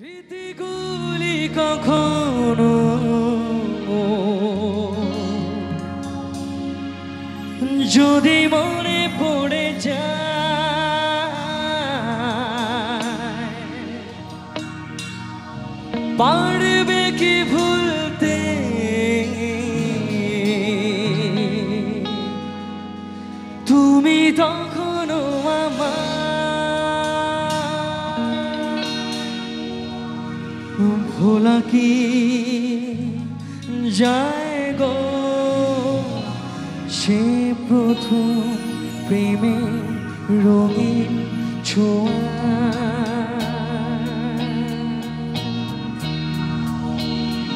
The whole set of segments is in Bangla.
স্মৃতিগুলি কখনো যদি মনে পড়ে যায় পারবে কি ভুলতে তুমি তখনো আমার ভোলা কি যায় গো সে প্রথম প্রেমে রঙিন ছোঁয়া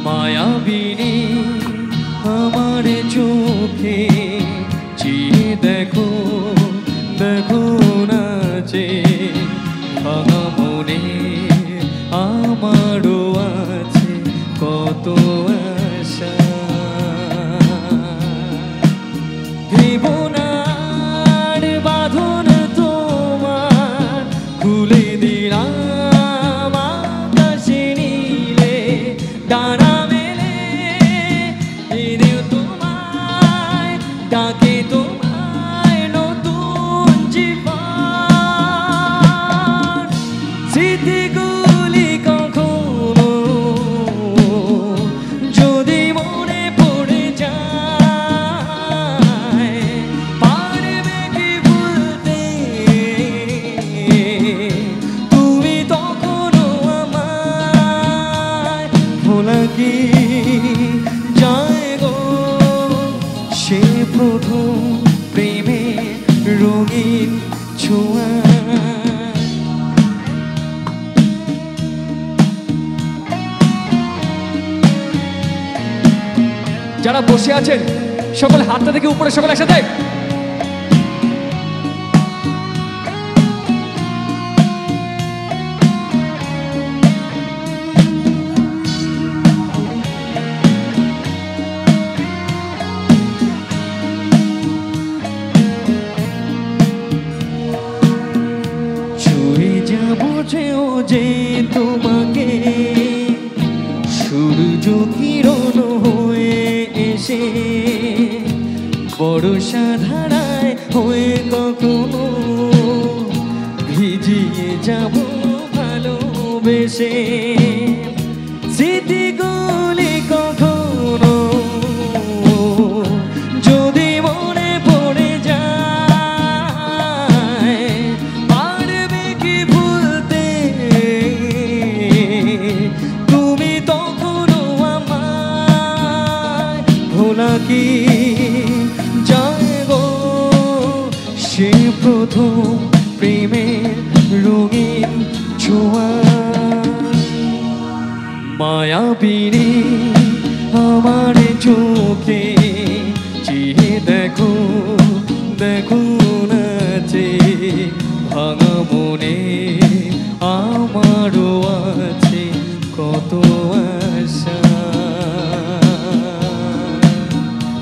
মায়াবিনী আমার চোখে চেয়ে দেখো দেখো নাচে ভাঙা মনে আমারও আছে কত আশা জীবনার বাঁধন তোমার খুলে দিলাম আকাশে নীলে ডানা মেলে দিও তোমায় ডাকে তোমায় নতুন জীবন স্মৃতিগুলি কখনো যদি মনে পড়ে যায় পারবে কি ভুলতে তুমি তখনো আমায় ভোলা কি যায় গো সে প্রথম প্রেমে রঙিন ছোঁয়া যারা বসে আছেন সকলে হাতটা থেকে উপরে সকলে একসাথে ছুঁয়ে যাবো যে তোমাকে সূর্য কিরণ হয়ে এসে বর্ষা ধারায় হয়ে কখনো ভিজিয়ে যাব ভালোবেসে স্মৃতিগুলি কখনো যদি মনে পড়ে যায় পারবে কি ভুলতে তুমি তখনো আমায় ভোলা কি যায় গো সে প্রথম প্রেমের রঙিন ছোঁয়া মায়াবিনী আমার চোখে চেয়ে দেখো দেখো নাচে ভাঙা মনে আমারও আছে কত আশা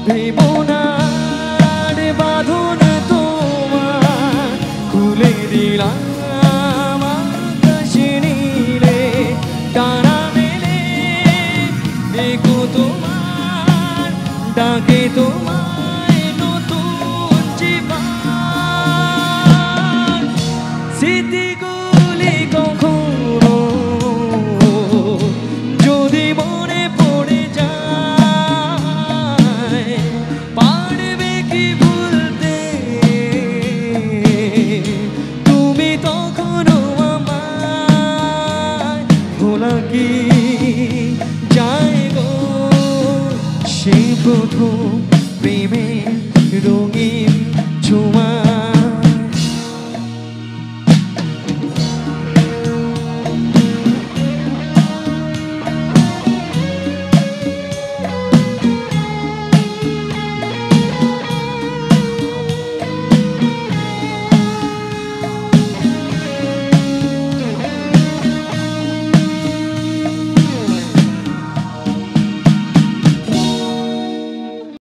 জীবনার বাঁধন তোমার খুলে দিলাম আকাশে নীলে ডানা মেলে দেখো তোমার ডাকে তোমায় নতুন জীবন স্মৃতিগুলি কখনো যদি মনে পড়ে যায় পারবে কি ভুলতে তুমি তখনো আমায় ভোলা কি যায় গো সেই প্রথম প্রেমে রঙিন